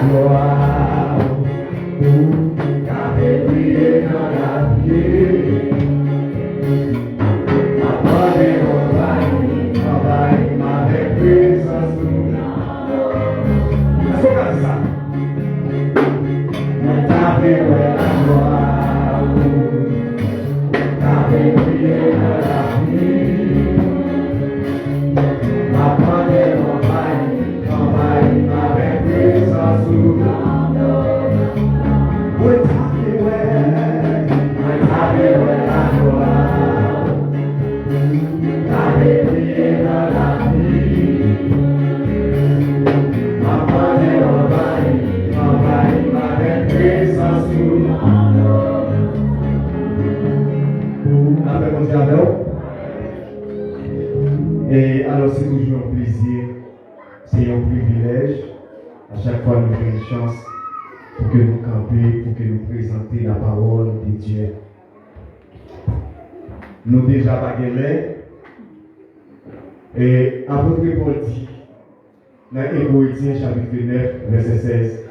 gloire. Car briller dans la vie. Apprenez ma présence. Est-ce qu'on a ça? Mais t'avais la gloire. T'avais brillé dans la vie. Apprenez ma présence. Mais t'avais la gloire. T'avais brillé dans la vie. Apprenez ma présence. Avec mon jardin. Et alors c'est toujours un plaisir, c'est un privilège. À chaque fois nous avons une chance pour que nous campions, pour que nous présenter la parole de Dieu. Nous déjà bagués. Et apôtre Paul dit dans Hébreux chapitre 9, verset 16,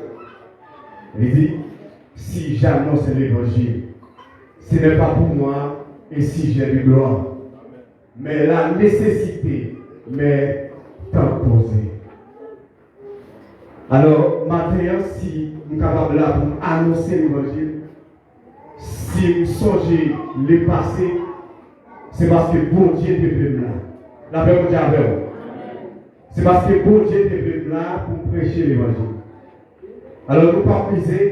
il dit, si j'annonce l'évangile, ce n'est pas pour moi et si j'ai de gloire, mais la nécessité m'est imposée. Alors, maintenant, si nous sommes capables là pour annoncer l'évangile, si nous songeons le passé, c'est parce que bon Dieu était venu là. La paix Dieu avec vous. C'est parce que bon Dieu était venu là pour prêcher l'évangile. Alors, nous ne pas briser.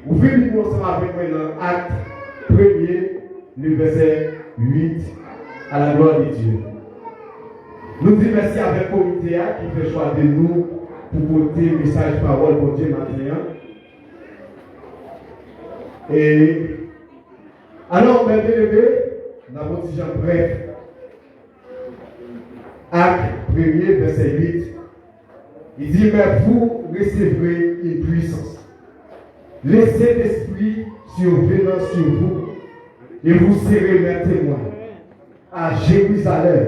Vous venez nous ensemble avec moi dans Acte 1er, le verset 8, à la gloire de Dieu. Nous disons merci avec le comité qui fait choix de nous pour porter le message parole pour Dieu maintenant. Et alors, mes bien-aimés, nous avons dit en bref. Acte 1er, verset 8. Il dit, mais vous recevrez une puissance. Laissez l'Esprit survenant sur vous et vous serez mes témoins à Jérusalem,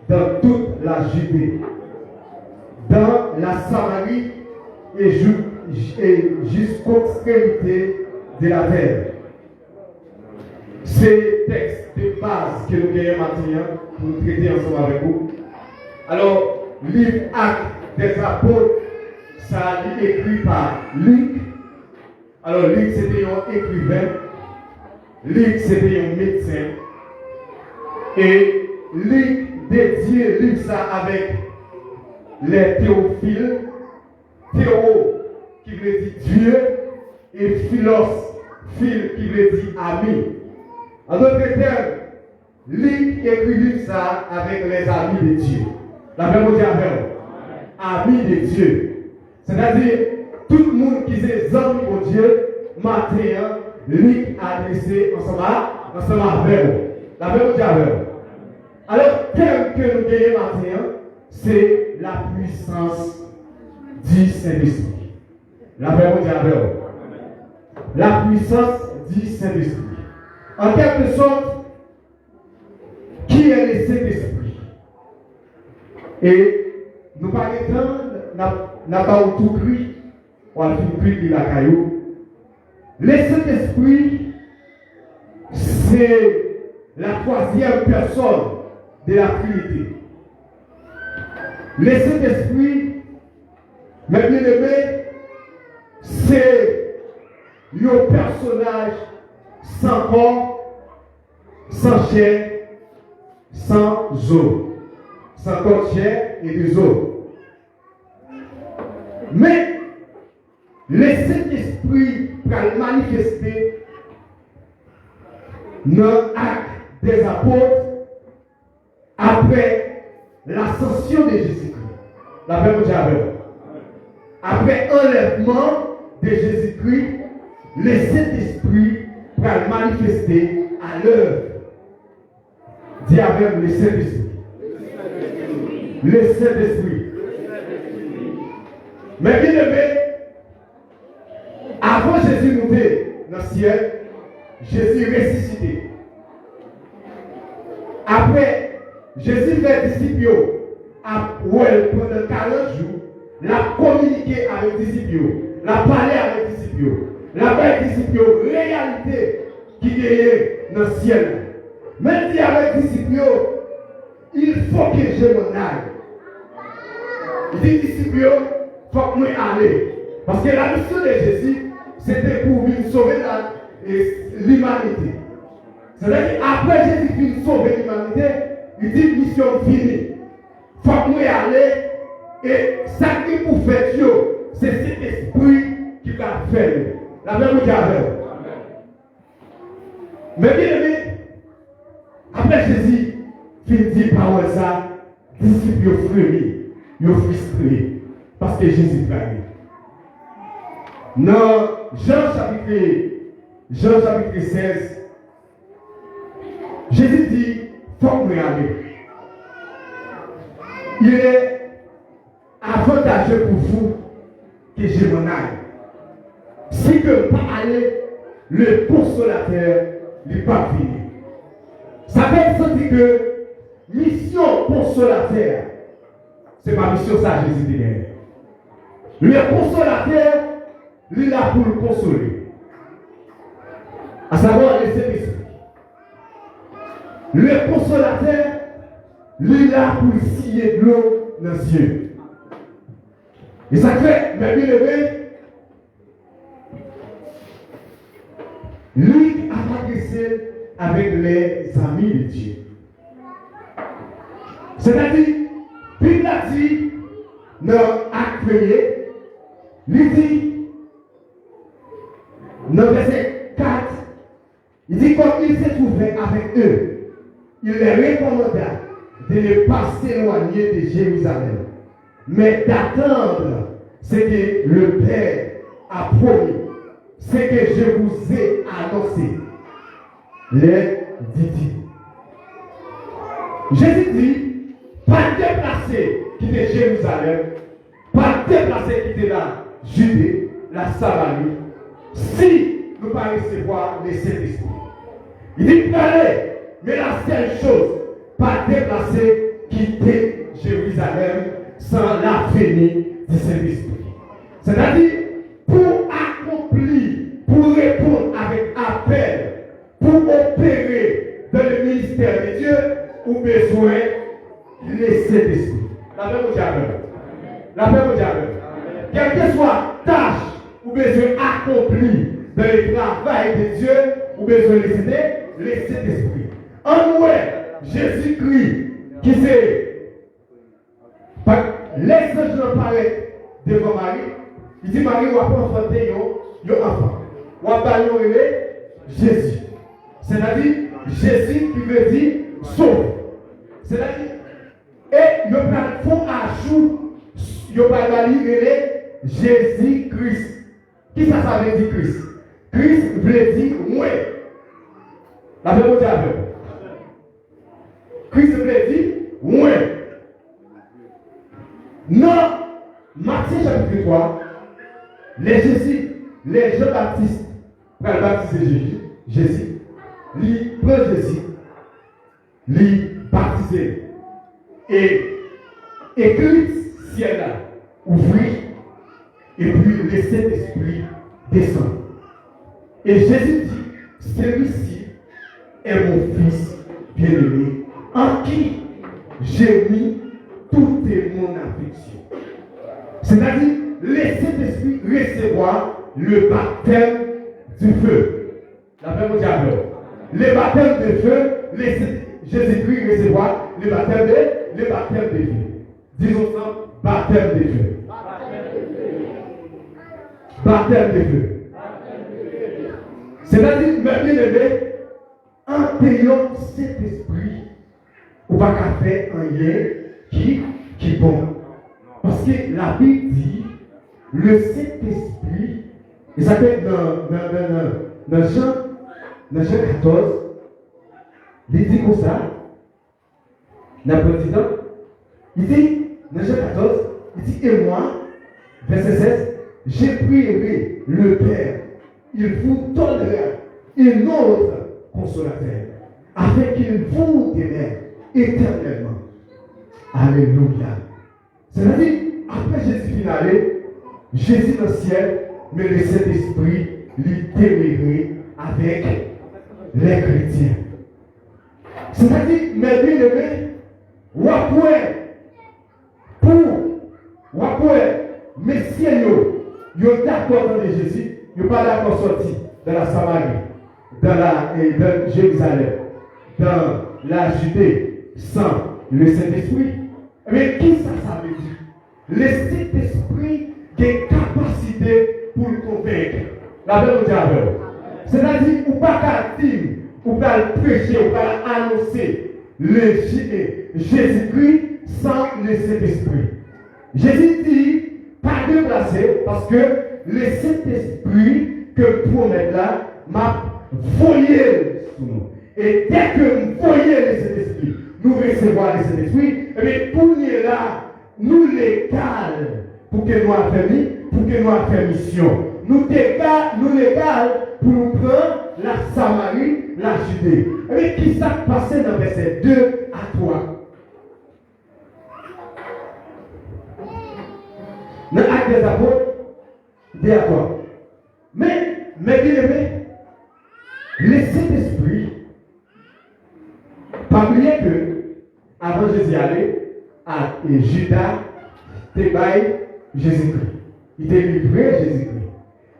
dans toute la Judée, dans la Samarie et jusqu'aux extrémités de la terre. C'est le texte de base que nous gagnons maintenant pour traiter ensemble avec vous. Alors, livre Actes des Apôtres, ça est écrit par Luc. Alors, Luc, c'était un écrivain. Luc, c'était un médecin. Et Luc dédié ça avec les théophiles. Théo, qui veut dire Dieu, et philos, phil, qui veut dire ami. En d'autres termes, Luc écrit ça avec les amis de Dieu. La même chose avec amis de Dieu. C'est-à-dire, tout le monde qui est amis de Dieu, matin, Luc a adressé ensemble avec vous. La même chose avec vous. Alors, thème que nous gagnons matin, c'est la puissance du Saint-Esprit. La même chose avec vous. La puissance du Saint-Esprit. En quelque sorte, qui est le Saint-Esprit? Et nous parlons n'a pas tout gris, on a tout gris de la caillou. Le Saint-Esprit, c'est la troisième personne de la Trinité. Le Saint-Esprit, mes bien-aimés, c'est un personnage sans corps, sans chair, sans eau. Sans corps, chair et des eaux. Mais le Saint-Esprit va le manifester dans l'acte des apôtres après l'ascension de Jésus-Christ. La même chose avec vous. Après l'enlèvement de Jésus-Christ, le Saint-Esprit va le manifester à l'œuvre. Dis avec le Saint-Esprit. Le Saint-Esprit. Mais bien aimé, avant Jésus monter dans le ciel, Jésus ressuscité. Après, Jésus fait disciples pendant 40 jours, la communiqué communiqué avec les disciples, la parler avec les disciples, la avec les disciples, réalité qui est dans le ciel. Même dit avec les disciples, il faut que je m'en aille. Il dit disciples, il faut que moi aller. Parce que la mission de Jésus, c'était pour venir sauver l'humanité. C'est-à-dire qu'après Jésus vient sauver l'humanité, il dit mission finie. Il faut que moi aller. Et ça qui vous fait, c'est cet esprit qui va faire. La même chose avec. Mais bien aimé, après Jésus, il dit parole ça, disciples ont frustrés, parce que Jésus travaille. Dans Jean chapitre 16, Jésus dit, il faut que nous aller. Il est avantageux pour vous que je m'en aille. Si que pas aller, le consolateur n'est pas fini. Ça veut dire que mission consolateur, c'est ma mission, ça Jésus dit. Le consolateur, il est là pour le consoler. À savoir le Saint-Esprit. Le consolateur, il est là pour scier de l'eau dans les yeux. Et ça fait, mes bien-aimés, lui a adressé avec les amis de Dieu. C'est-à-dire, Bible a dit, dans Acte 1, il dit, dans verset 4, il dit comme il s'est trouvé avec eux, il les recommanda de ne pas s'éloigner de Jérusalem, mais d'attendre ce que le Père a promis, ce que je vous ai annoncé. Les dit-il. Jésus dit, pas déplacer quitter Jérusalem, pas déplacer quitter la Judée, la Samarie, si nous ne pas recevoir le Saint-Esprit. Il dit, allez, mais la seule chose, pas déplacer quitter Jérusalem sans la venue du Saint-Esprit. C'est-à-dire, pour accomplir, pour répondre avec appel, pour opérer dans le ministère de Dieu, ou besoin de Saint-Esprit. La paix au diable. La paix au diable. Quelle que soit la tâche ou besoin accompli dans le travail de Dieu, ou besoin de Saint-Esprit. En nous, Jésus-Christ, qui c'est les anges paraît devant Marie, il dit Marie, on va pas enfanter un enfant. On va parler Jésus. C'est-à-dire, Jésus qui veut dire sauve. C'est-à-dire, et il y a un fond ajout, il y a un Jésus-Christ. Qui ça veut dire Christ? Christ veut dire moi. La même chose avec. Christ veut dire moi. Non, Matthieu chapitre 3, les Jean-Baptiste, pour le baptiser Jésus, lui prend Jésus, lui baptiser. Et éclipse ciel là, ouvrir, et puis le Saint-Esprit descend. Et Jésus dit, celui-ci est mon fils bien-aimé, en qui j'ai mis toute mon affection. C'est-à-dire, laissez l'esprit recevoir le baptême du feu. La même diable. Le baptême de feu, laissez Jésus-Christ recevoir le baptême de feu. Disons ensemble, baptême de feu. Baptême de feu. C'est-à-dire, mes bien-aimés, en payant cet esprit, on va faire un lien qui est bon. Parce que la Bible dit, le Saint-Esprit, et ça fait dans Jean 14, il dit comme ça, dans le président, il dit, dans Jean 14, il dit, et moi, verset 16, je prierai le Père, il vous donnera un autre consolateur, afin qu'il vous demeure éternellement. Alléluia. C'est-à-dire, après Jésus finale, Jésus dans le ciel, mais le Saint-Esprit lui demeurait avec les chrétiens. C'est-à-dire, mes bien-aimés, messieurs, ils sont d'accord dans Jésus, ils ne sont pas d'accord sorti dans la Samarie, dans Jérusalem, dans la Judée, sans le Saint-Esprit. Mais qui ça veut dire? Le Saint-Esprit a une capacité pour le convaincre. La même chose. C'est-à-dire, ou pas qu'à dire, ou pas prêcher, ou pas annoncer le Jésus-Christ sans le Saint-Esprit. Jésus dit, pas déplacer, parce que le Saint-Esprit que promet là m'a voyé sur nous. Et dès que vous voyez le Saint-Esprit, nous recevons le Saint-Esprit, et bien pour nous là, nous légal pour que nous affamis, pour que nous affermissions. Nous légal pour nous prendre la Samarie, la Judée. Et bien qui s'est passé dans verset 2 à 3? Dans l'acte des apôtres, 2 à 3. Mais bien aimé, le Saint-Esprit, pas oublier que, avant Jésus aller, à Judas, débaille Jésus-Christ. Il délivrait Jésus-Christ.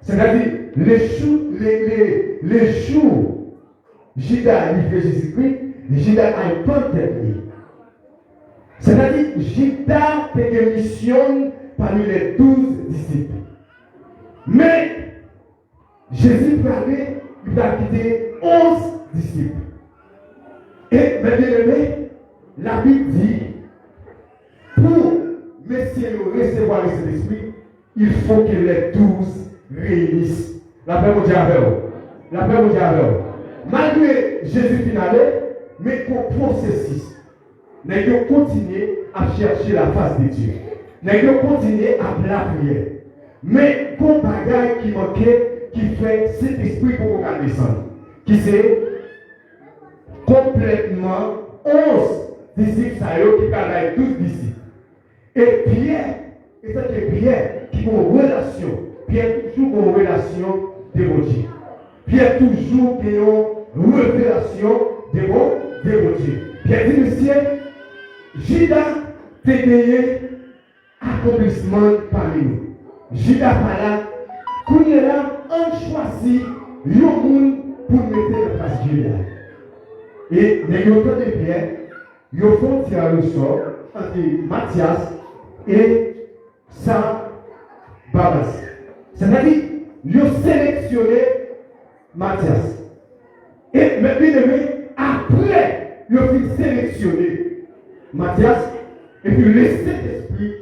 C'est-à-dire, les jours, Judas livrait Jésus-Christ, Judas a une bonne tête. C'est-à-dire, Judas fait une mission parmi les 12 disciples. Mais, Jésus parlait, il a quitté 11 disciples. Et, mes bien-aimés, la Bible dit, pour messieurs recevoir le Saint-Esprit, il faut que les 12 réunissent. La paix au diable. La paix au diable. Malgré Jésus finale, mais pour processus, nous devons continuer à chercher la face de Dieu. Nous devons continuer à la prière. Mais pour bagaille qui manquait, qui fait cet esprit pour qu'on descendre, qui c'est complètement 11 disciples qui parlent avec 12 disciples. Et Pierre, et ça c'est Pierre qui a une relation. Pierre toujours une relation dévotive. Pierre toujours une révélation dévotive. Pierre dit, monsieur, Judas t'a gagné accomplissement parmi nous. Judas par là, qu'on est là, on choisit un monde pour mettre la face de Dieu. Et les gens de Pierre, ils font tirer le sort entre Matthias et Barnabas. C'est-à-dire, ils ont sélectionné Matthias. Et mes bien-aimés, après, ils ont sélectionné Matthias, et puis le Saint-Esprit,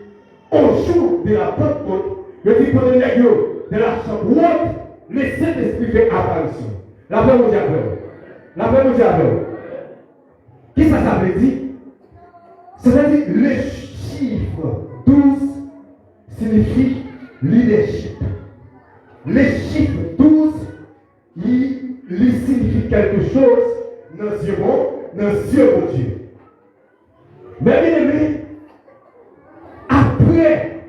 au jour de la Pentecôte, il dit pour les nègres de la chambre haute, le Saint-Esprit fait apparition. La paix au diable. La paix au diable. Qu'est-ce que ça veut dire? C'est-à-dire, le chiffre 12 signifie leadership. Le chiffre 12, il signifie quelque chose dans Dieu, mon Dieu. Mais bien aimé, après,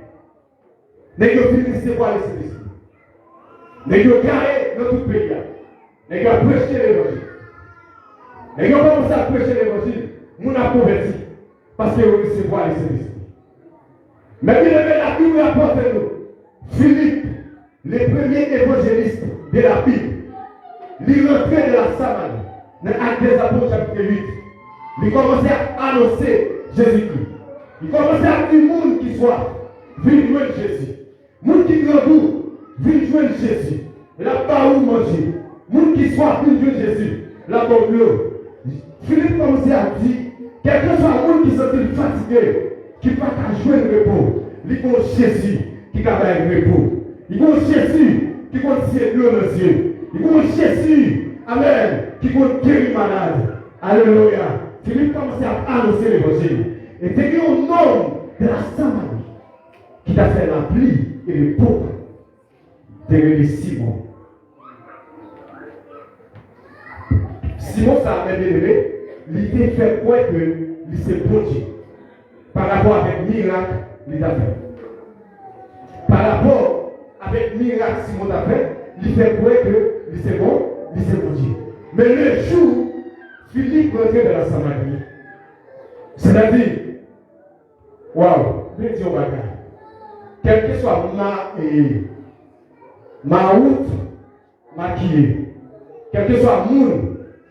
nous avons recevoir le Saint-Esprit. Nous avons carré dans tout le pays. Nous avons prêché l'évangile. Nous avons commencé à prêcher l'évangile. Nous avons converti. Parce que nous avons recevoir le Saint-Esprit. Mais bien aimé, la Bible apporte nous. Philippe, le premier évangéliste de la Bible, il rentrait de la Samarie, dans l'acte des apôtres chapitre 8. Il commençait à annoncer Jésus-Christ. Il commençait à dire monde qui soit, viens joindre Jésus. Monde qui grandit, viens joindre Jésus. Là-bas où manger. Monde qui soit, viens joindre Jésus. Là-bas où l'eau. Philippe commençait à dire, quel que soit le monde qui s'est fatigué, qui ne peut pas jouer le repos, il y a Jésus qui a le repos. Il y a Jésus qui continue l'eau dans les yeux. Il y a Jésus, amen, qui compte guérir malade. Alléluia. Philippe commençait à annoncer l'évangile. Et il y a un homme de la Samarie qui t'a fait la pluie et le pauvre de Simon. Simon, ça a bien aimé. Il était fait quoi que il s'est produit par rapport avec le miracle qu'il a fait. Par rapport avec miracle Simon a fait, il fait croire que c'est bon Dieu. Mais le jour, Philippe rentrait dans la Samarie. C'est-à-dire, waouh, bien dit au bagage. Quel que soit ma route maquillée, quel que soit le monde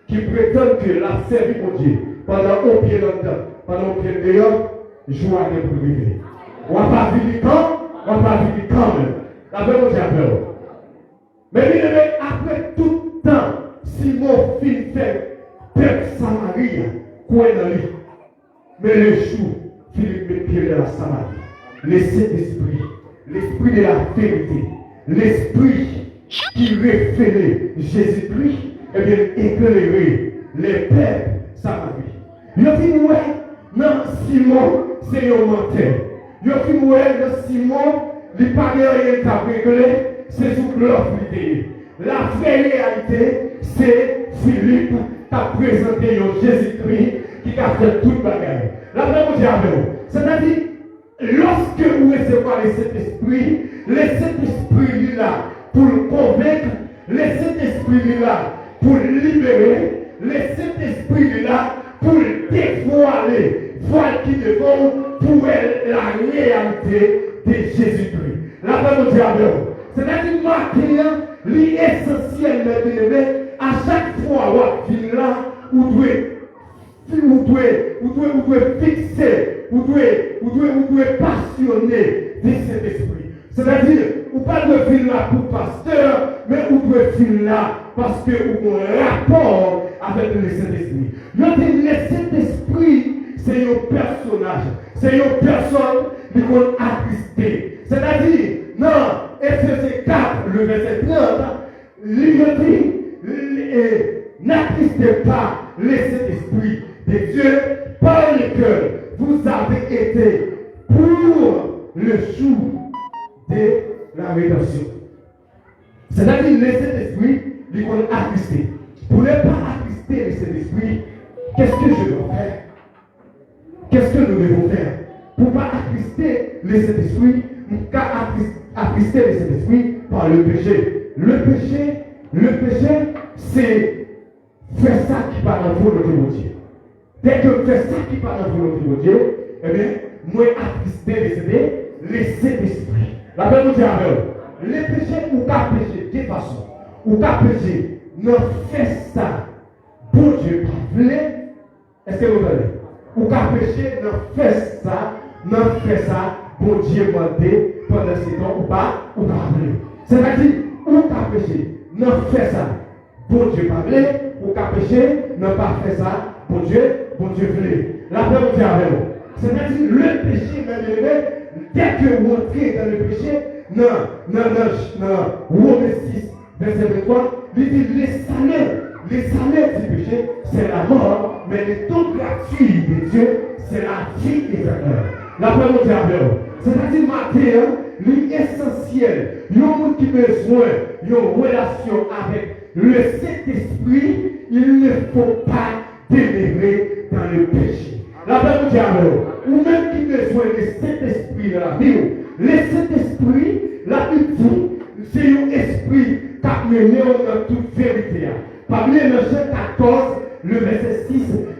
qui prétend que la servi pour Dieu, pendant un pied longtemps, pendant un pied dehors, joue à des privés. On va pas vivre quand même. La paix mon Dieu. Mais bien aimé, après tout le temps, Simon fit fait peuple Samarie, quoi dans lui. Mais le jour, Philippe met pied dans la Samarie. Le Saint-Esprit, l'Esprit de la vérité, l'Esprit qui révélait Jésus-Christ, et bien éclairer les peuples Samarie. Il a dit, ouais, non, Simon, c'est un menteur. Il a dit, ouais, non, Simon, il n'a pas rien à régler, c'est sous leur idée. La vraie réalité, c'est Philippe qui a présenté Jésus-Christ qui a fait toute bagarre. La vraie diable, c'est-à-dire, lorsque vous recevez le Saint-Esprit, le Saint-Esprit est là pour le convaincre, le Saint-Esprit est là pour libérer, le Saint-Esprit est là pour dévoiler, voir qui devant pour la réalité de Jésus-Christ. La vraie diable, c'est-à-dire, marquer l'essentiel, à chaque fois où vous là, vous devez fixer, vous devez passionner de cet esprit. C'est-à-dire, vous ne pas de venir là pour pasteur, mais vous devez venir là parce que vous avez un rapport avec le Saint-Esprit. Le Saint-Esprit, c'est un personnage, c'est une personne qui est attristée. C'est-à-dire, non, Ephésiens 4, le verset 30, il dit, n'attristez pas le Saint-Esprit de Dieu par lequel vous avez été pour le jour de la rédemption. C'est-à-dire, le Saint-Esprit, il est attristé. Pour ne pas attrister le Saint-Esprit, qu'est-ce que je dois faire? Qu'est-ce que nous devons faire? Pour ne pas attrister le Saint-Esprit, attrister le Saint-Esprit par le péché. Le péché, c'est faire ça qui part dans la volonté de Dieu. Dès que faire ça qui part dans la volonté de Dieu, eh bien, moi attrister le Saint-Esprit. La paix nous dit avec le péché ou qu'à pécher, de toute façon, ou qu'à pécher, ne fait ça, bon Dieu pas voulu. Est-ce que vous voyez? Ou qu'à pécher, ne fait ça, bon Dieu m'a dit pendant ce temps ou pas voulu. C'est-à-dire, ou qu'à pécher, ne fait ça, bon Dieu pas voulu, ou qu'à pécher, ne pas fait ça, bon Dieu voulu. La paix nous dit avec vous. C'est-à-dire, le péché, dès que vous entrez dans le péché, Romains 6, verset 23, il dit les salaires du péché, c'est la mort, mais le don gratuit de Dieu, c'est la vie éternelle. La paix nous dit avec vous. C'est-à-dire, Matthieu, l'essentiel, il y a un monde qui a besoin d'une relation avec le Saint-Esprit, il ne faut pas demeurer dans le péché. La paix nous dit avec vous. Ou même qui a besoin du Saint-Esprit dans la vie, le Saint-Esprit, la Bible, c'est un esprit qui a mené dans toute vérité. Parmi le verset 14, le verset 6,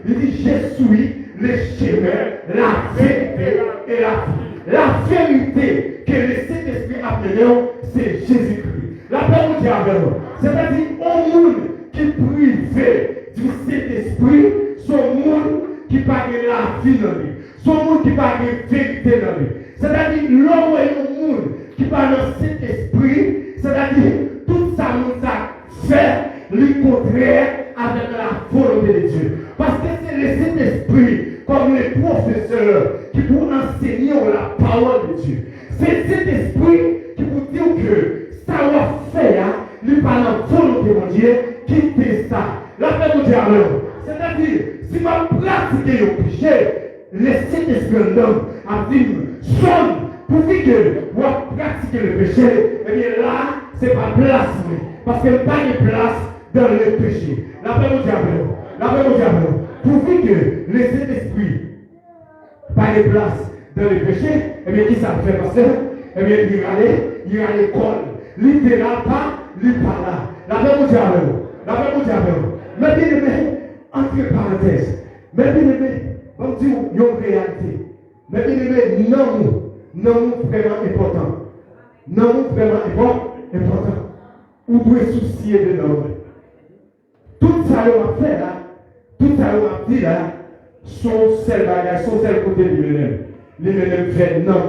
il dit, je suis le chemin, la vérité et la vie. La vérité que le Saint-Esprit a mené, c'est Jésus-Christ. La paix nous dit avec nous. C'est-à-dire, au monde qui privé du Saint-Esprit, son monde qui parle de la vie dans lui. Son monde qui parle de vérité dans lui. C'est-à-dire, l'homme est un monde qui parle de cet esprit, c'est-à-dire, tout ça nous a fait le contraire avec la volonté de Dieu. Parce que c'est le Saint-Esprit, comme les professeurs, qui pour enseigner la parole de Dieu. C'est cet esprit qui vous dit que ça va faire, lui par la volonté de Dieu, quitter ça. La paix de Dieu alors. C'est-à-dire, si je pratique le péché, le Saint-Esprit l'homme a dit, sonne pour dire que vous pratiquez le péché, et bien là, ce n'est pas place, parce qu'il n'y a pas de place dans le péché. La paix au diable. La paix au diable. Pour dire que le Saint-Esprit pas de place dans le péché, et bien qui ça fait passer? Eh bien, il y a l'école. littéral, pas, lui pas là. La même diable. La même diable. Mais bien aimé, entre parenthèses, mais bien aimé, on dit il y a une réalité. Mais bien aimé, non, vraiment important. Non, vraiment important. Vous devez soucier de l'homme. Tout ça, on a fait là, tout ça, on a dit là, son seul bagage, son seul côté de lui-même. Lui-même fait non.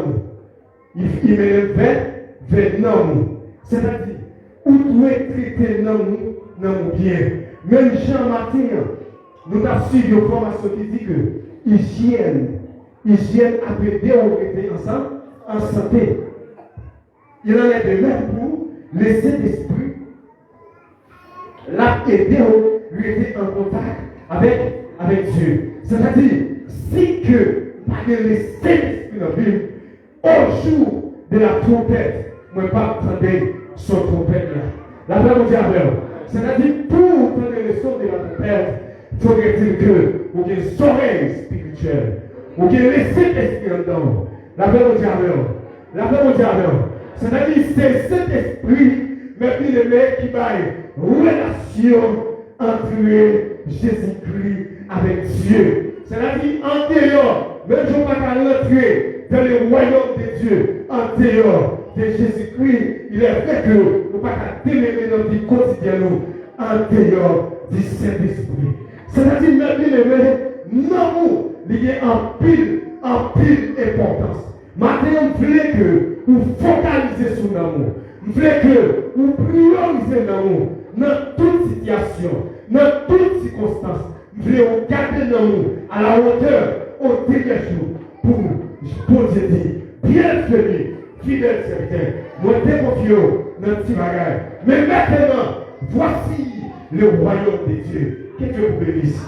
Il me fait non. C'est-à-dire, vous devez traiter non bien. Même Jean-Martin, nous avons suivi une formation qui dit que hygiène après déroger ensemble, en santé. Il en est de même pour laisser l'esprit. Là, aider lui était en contact avec Dieu. C'est-à-dire, si que malgré laisser l'esprit dans la Bible, au jour de la trompette, moi pas entendre son trompette là. La vraie diable. C'est-à-dire, pour entendre le son de la trompette, il faudrait-il que vous ayez une oreille spirituelle, vous ayez laissé l'esprit en dedans. La vraie diable. La vraie diable. C'est-à-dire, c'est cet esprit, mais il est le qui va relation entre Jésus-Christ avec Dieu. C'est-à-dire, en dehors, même si on ne peut pas rentrer dans le royaume de Dieu, en dehors de Jésus-Christ, il est vrai que nous ne pouvons pas déléguer notre vie quotidienne en dehors du Saint-Esprit. C'est-à-dire, même non, il y a en pile importance. Maintenant, on voulait que vous focalisez sur l'amour. On voulait que vous priorisez l'amour dans toute situation, dans toute circonstance. On voulait vous garder l'amour à la hauteur, au dernier jour, pour Dieu dire, bienvenue, fidèle serviteur. Moi, t'es confiant dans le petit bagage. Mais maintenant, voici le royaume de Dieu. Que Dieu vous bénisse.